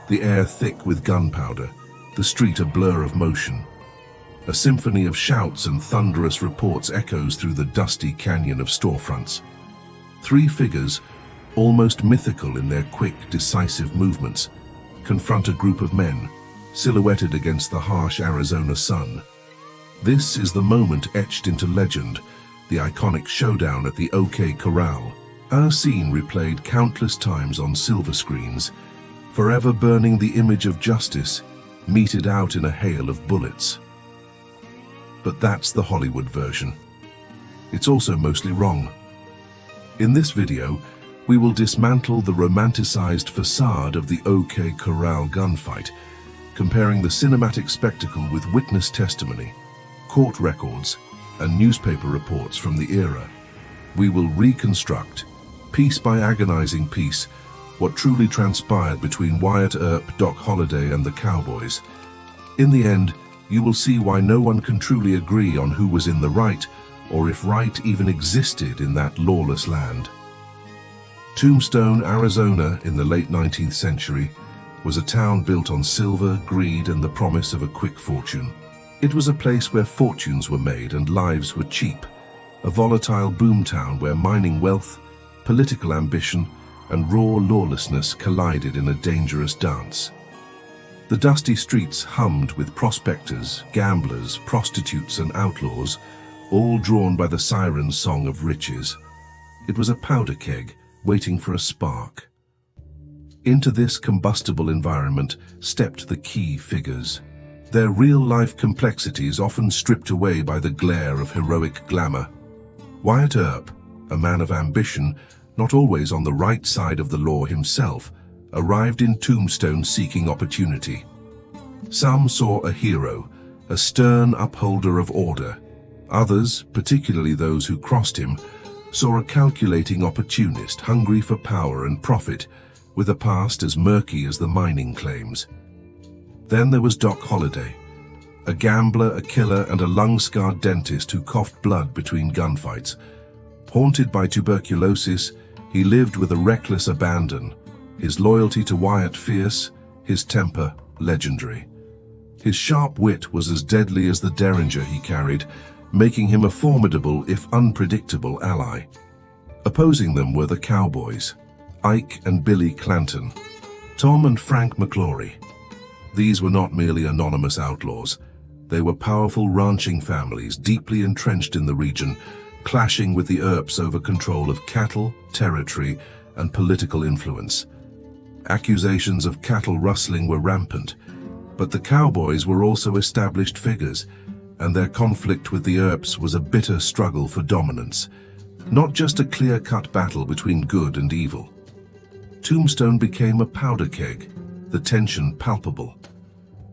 the air thick with gunpowder, the street a blur of motion. A symphony of shouts and thunderous reports echoes through the dusty canyon of storefronts. Three figures, almost mythical in their quick, decisive movements, confront a group of men, silhouetted against the harsh Arizona sun. This is the moment etched into legend, the iconic showdown at the OK Corral. Our scene replayed countless times on silver screens, forever burning the image of justice, meted out in a hail of bullets. But that's the Hollywood version. It's also mostly wrong. In this video, we will dismantle the romanticized facade of the OK Corral gunfight, comparing the cinematic spectacle with witness testimony, court records, and newspaper reports from the era. We will reconstruct, piece by agonizing piece, what truly transpired between Wyatt Earp, Doc Holliday, and the Cowboys. In the end, you will see why no one can truly agree on who was in the right, or if right even existed in that lawless land. Tombstone, Arizona, in the late 19th century, was a town built on silver, greed, and the promise of a quick fortune. It was a place where fortunes were made and lives were cheap, a volatile boomtown where mining wealth, political ambition, and raw lawlessness collided in a dangerous dance. The dusty streets hummed with prospectors, gamblers, prostitutes, and outlaws, all drawn by the siren song of riches. It was a powder keg, waiting for a spark. Into this combustible environment stepped the key figures, their real-life complexities often stripped away by the glare of heroic glamour. Wyatt Earp, a man of ambition, not always on the right side of the law himself, arrived in Tombstone seeking opportunity. Some saw a hero, a stern upholder of order. Others, particularly those who crossed him, saw a calculating opportunist hungry for power and profit, with a past as murky as the mining claims. Then there was Doc Holliday, a gambler, a killer, and a lung-scarred dentist who coughed blood between gunfights. Haunted by tuberculosis, he lived with a reckless abandon, his loyalty to Wyatt fierce, his temper legendary. His sharp wit was as deadly as the derringer he carried, making him a formidable, if unpredictable, ally. Opposing them were the Cowboys, Ike and Billy Clanton, Tom and Frank McClory. These were not merely anonymous outlaws. They were powerful ranching families deeply entrenched in the region, clashing with the Earps over control of cattle, territory, and political influence. Accusations of cattle rustling were rampant, but the Cowboys were also established figures, and their conflict with the Earps was a bitter struggle for dominance, not just a clear-cut battle between good and evil. Tombstone became a powder keg, the tension palpable.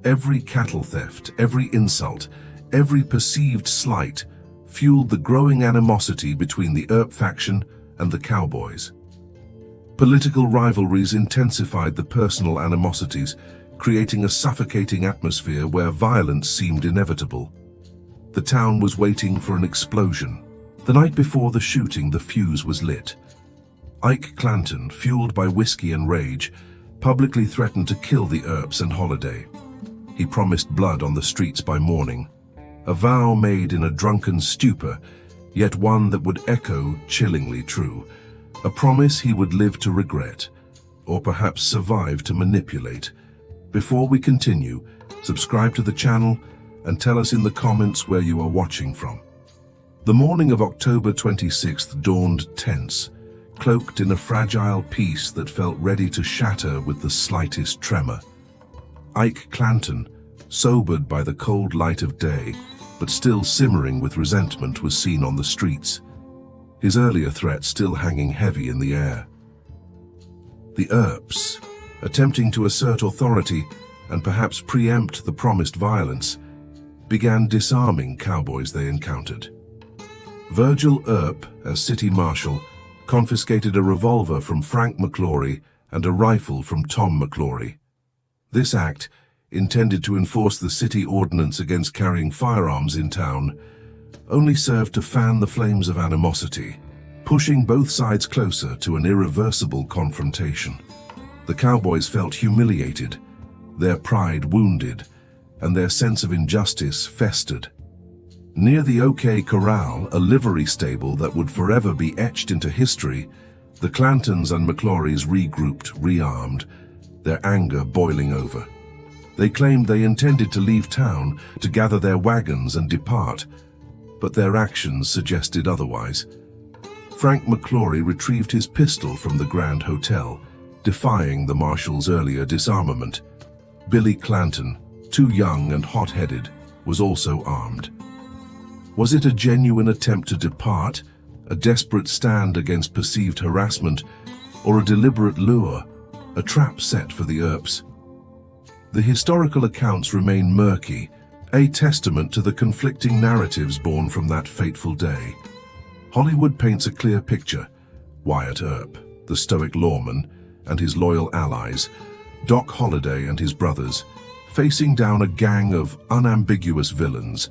Every cattle theft, every insult, every perceived slight fueled the growing animosity between the Earp faction and the Cowboys. Political rivalries intensified the personal animosities, creating a suffocating atmosphere where violence seemed inevitable. The town was waiting for an explosion. The night before the shooting, the fuse was lit. Ike Clanton, fueled by whiskey and rage, publicly threatened to kill the Earps and Holliday. He promised blood on the streets by morning, a vow made in a drunken stupor, yet one that would echo chillingly true, a promise he would live to regret, or perhaps survive to manipulate. Before we continue, subscribe to the channel and tell us in the comments where you are watching from. The morning of October 26th dawned tense, cloaked in a fragile peace that felt ready to shatter with the slightest tremor. Ike Clanton, sobered by the cold light of day, but still simmering with resentment, was seen on the streets, his earlier threat still hanging heavy in the air. The Earps, attempting to assert authority and perhaps preempt the promised violence, began disarming Cowboys they encountered. Virgil Earp, as city marshal, confiscated a revolver from Frank McClory and a rifle from Tom McClory. This act, intended to enforce the city ordinance against carrying firearms in town, only served to fan the flames of animosity, pushing both sides closer to an irreversible confrontation. The Cowboys felt humiliated, their pride wounded, and their sense of injustice festered. Near the OK Corral, a livery stable that would forever be etched into history, the Clantons and McClorys regrouped, rearmed, their anger boiling over. They claimed they intended to leave town, to gather their wagons and depart, but their actions suggested otherwise. Frank McClory retrieved his pistol from the Grand Hotel, defying the marshal's earlier disarmament. Billy Clanton, too young and hot-headed, was also armed. Was it a genuine attempt to depart, a desperate stand against perceived harassment, or a deliberate lure, a trap set for the Earps? The historical accounts remain murky, a testament to the conflicting narratives born from that fateful day. Hollywood paints a clear picture: Wyatt Earp, the stoic lawman, and his loyal allies, Doc Holliday and his brothers, facing down a gang of unambiguous villains.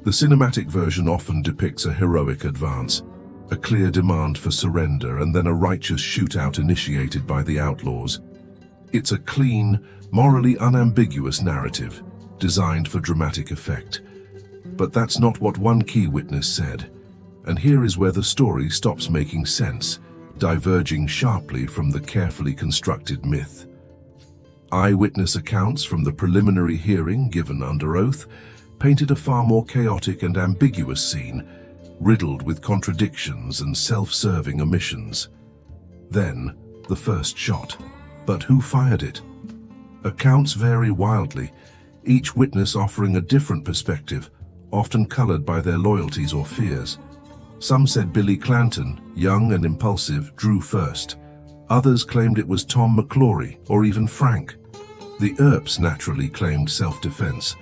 The cinematic version often depicts a heroic advance, a clear demand for surrender, and then a righteous shootout initiated by the outlaws. It's a clean, morally unambiguous narrative, designed for dramatic effect. But that's not what one key witness said, and here is where the story stops making sense, diverging sharply from the carefully constructed myth. Eyewitness accounts from the preliminary hearing given under oath painted a far more chaotic and ambiguous scene, riddled with contradictions and self-serving omissions. Then, the first shot. But who fired it? Accounts vary wildly, each witness offering a different perspective, often colored by their loyalties or fears. Some said Billy Clanton, young and impulsive, drew first. Others claimed it was Tom McClory or even Frank. The Earps naturally claimed self-defense,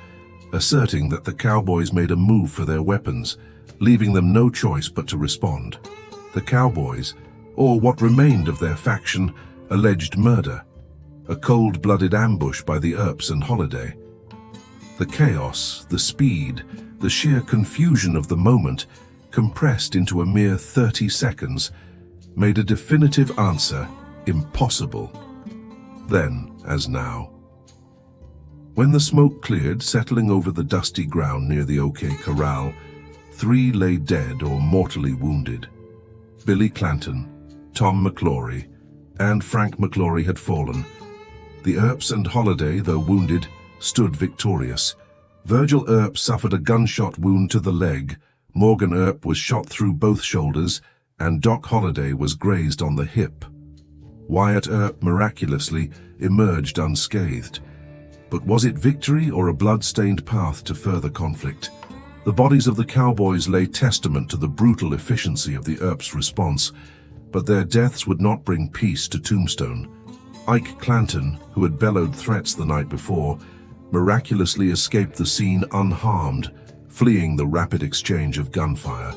asserting that the Cowboys made a move for their weapons, leaving them no choice but to respond. The Cowboys, or what remained of their faction, alleged murder, a cold-blooded ambush by the Earps and Holliday. The chaos, the speed, the sheer confusion of the moment, compressed into a mere 30 seconds, made a definitive answer impossible. Then, as now. When the smoke cleared, settling over the dusty ground near the OK Corral, 3 lay dead or mortally wounded. Billy Clanton, Tom McClory, and Frank McClory had fallen. The Earps and Holliday, though wounded, stood victorious. Virgil Earp suffered a gunshot wound to the leg, Morgan Earp was shot through both shoulders, and Doc Holliday was grazed on the hip. Wyatt Earp miraculously emerged unscathed. But was it victory or a blood-stained path to further conflict? The bodies of the Cowboys lay testament to the brutal efficiency of the Earps' response, but their deaths would not bring peace to Tombstone. Ike Clanton, who had bellowed threats the night before, miraculously escaped the scene unharmed, fleeing the rapid exchange of gunfire.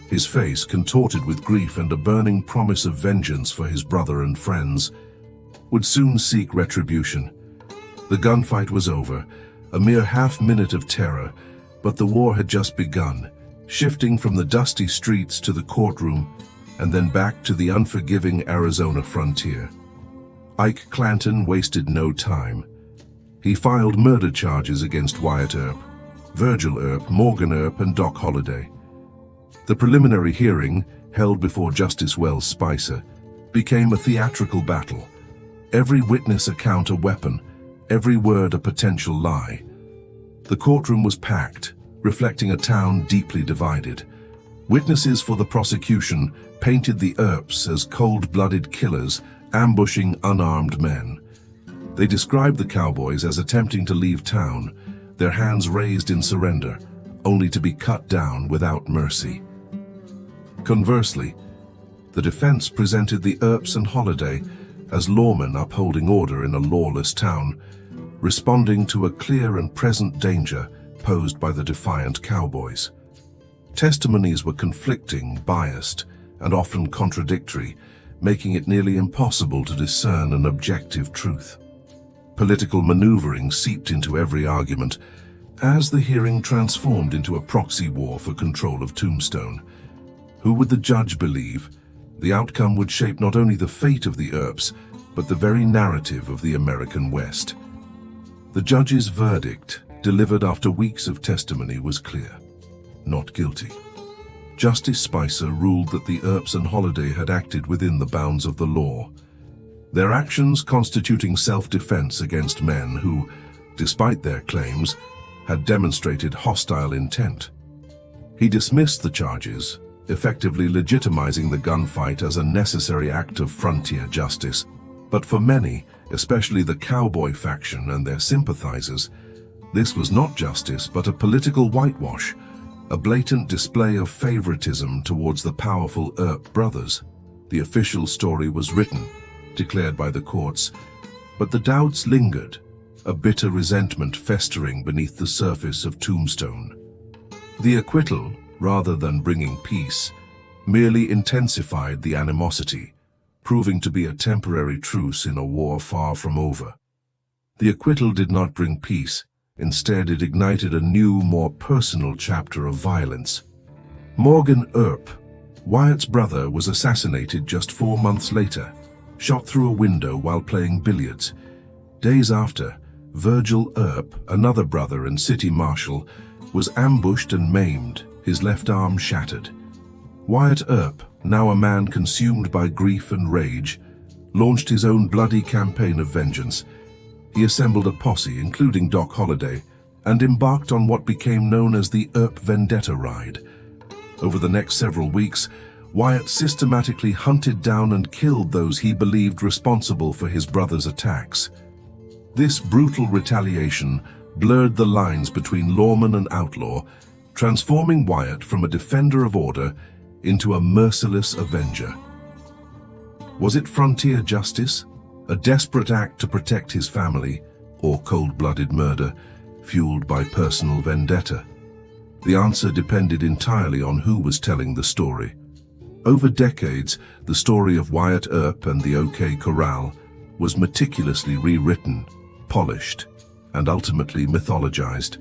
His face, contorted with grief and a burning promise of vengeance for his brother and friends, would soon seek retribution. The gunfight was over, a mere half-minute of terror, but the war had just begun, shifting from the dusty streets to the courtroom and then back to the unforgiving Arizona frontier. Ike Clanton wasted no time. He filed murder charges against Wyatt Earp, Virgil Earp, Morgan Earp, and Doc Holliday. The preliminary hearing, held before Justice Wells Spicer, became a theatrical battle. Every witness account a weapon, every word a potential lie. The courtroom was packed, reflecting a town deeply divided. Witnesses for the prosecution painted the Earps as cold-blooded killers ambushing unarmed men. They described the Cowboys as attempting to leave town, their hands raised in surrender, only to be cut down without mercy. Conversely, the defense presented the Earps and Holliday as lawmen upholding order in a lawless town, responding to a clear and present danger posed by the defiant Cowboys. Testimonies were conflicting, biased, and often contradictory, making it nearly impossible to discern an objective truth. Political maneuvering seeped into every argument, as the hearing transformed into a proxy war for control of Tombstone. Who would the judge believe? The outcome would shape not only the fate of the Earps, but the very narrative of the American West. The judge's verdict, delivered after weeks of testimony, was clear: not guilty. Justice Spicer ruled that the Earps and Holliday had acted within the bounds of the law, their actions constituting self-defense against men who, despite their claims, had demonstrated hostile intent. He dismissed the charges, effectively legitimizing the gunfight as a necessary act of frontier justice. But for many, especially the Cowboy faction and their sympathizers, this was not justice but a political whitewash, a blatant display of favoritism towards the powerful Earp brothers. The official story was written, declared by the courts, but the doubts lingered, a bitter resentment festering beneath the surface of Tombstone. The acquittal, rather than bringing peace, merely intensified the animosity, proving to be a temporary truce in a war far from over. The acquittal did not bring peace. Instead, it ignited a new, more personal chapter of violence. Morgan Earp, Wyatt's brother, was assassinated just 4 months later, shot through a window while playing billiards. Days after, Virgil Earp, another brother and city marshal, was ambushed and maimed, his left arm shattered. Wyatt Earp, now a man consumed by grief and rage, launched his own bloody campaign of vengeance. He assembled a posse, including Doc Holliday, and embarked on what became known as the Earp Vendetta ride. Over the next several weeks, Wyatt systematically hunted down and killed those he believed responsible for his brother's attacks. This brutal retaliation blurred the lines between lawman and outlaw, transforming Wyatt from a defender of order into a merciless avenger. Was it frontier justice, a desperate act to protect his family, or cold-blooded murder, fueled by personal vendetta? The answer depended entirely on who was telling the story. Over decades, the story of Wyatt Earp and the OK Corral was meticulously rewritten, polished, and ultimately mythologized.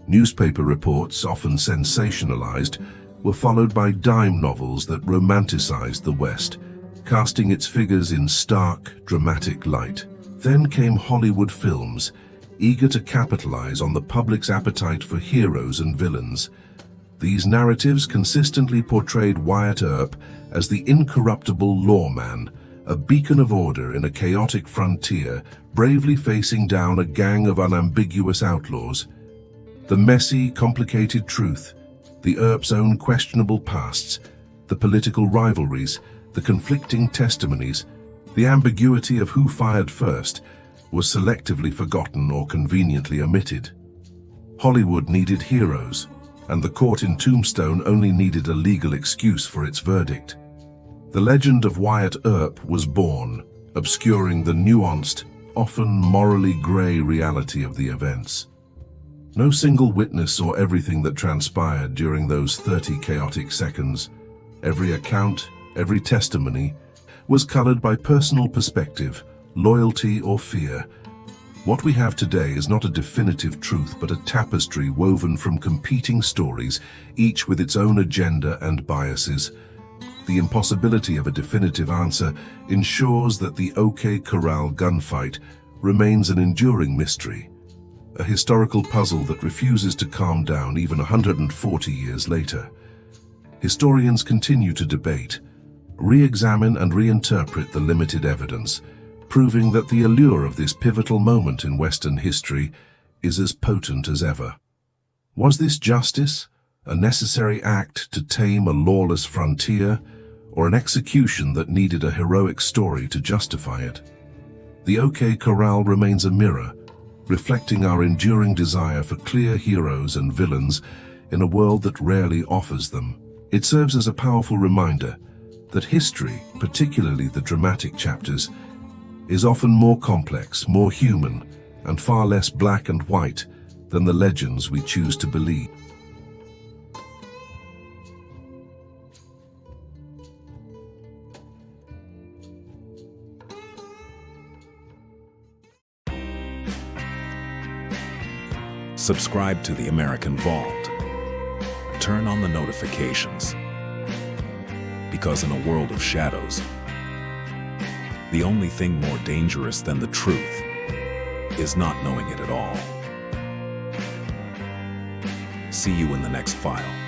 Newspaper reports, often sensationalized, were followed by dime novels that romanticized the West, casting its figures in stark, dramatic light. Then came Hollywood films, eager to capitalize on the public's appetite for heroes and villains. These narratives consistently portrayed Wyatt Earp as the incorruptible lawman, a beacon of order in a chaotic frontier, bravely facing down a gang of unambiguous outlaws. The messy, complicated truth, the Earps' own questionable pasts, the political rivalries, the conflicting testimonies, the ambiguity of who fired first, was selectively forgotten or conveniently omitted. Hollywood needed heroes, and the court in Tombstone only needed a legal excuse for its verdict. The legend of Wyatt Earp was born, obscuring the nuanced, often morally gray reality of the events. No single witness saw everything that transpired during those 30 chaotic seconds. Every account, every testimony, was colored by personal perspective, loyalty, or fear. What we have today is not a definitive truth, but a tapestry woven from competing stories, each with its own agenda and biases. The impossibility of a definitive answer ensures that the OK Corral gunfight remains an enduring mystery, a historical puzzle that refuses to calm down even 140 years later. Historians continue to debate, re-examine and reinterpret the limited evidence, proving that the allure of this pivotal moment in Western history is as potent as ever. Was this justice, a necessary act to tame a lawless frontier, or an execution that needed a heroic story to justify it? The OK Corral remains a mirror, reflecting our enduring desire for clear heroes and villains in a world that rarely offers them. It serves as a powerful reminder that history, particularly the dramatic chapters, is often more complex, more human, and far less black and white than the legends we choose to believe. Subscribe to the American Vault. Turn on the notifications. Because in a world of shadows, the only thing more dangerous than the truth is not knowing it at all. See you in the next file.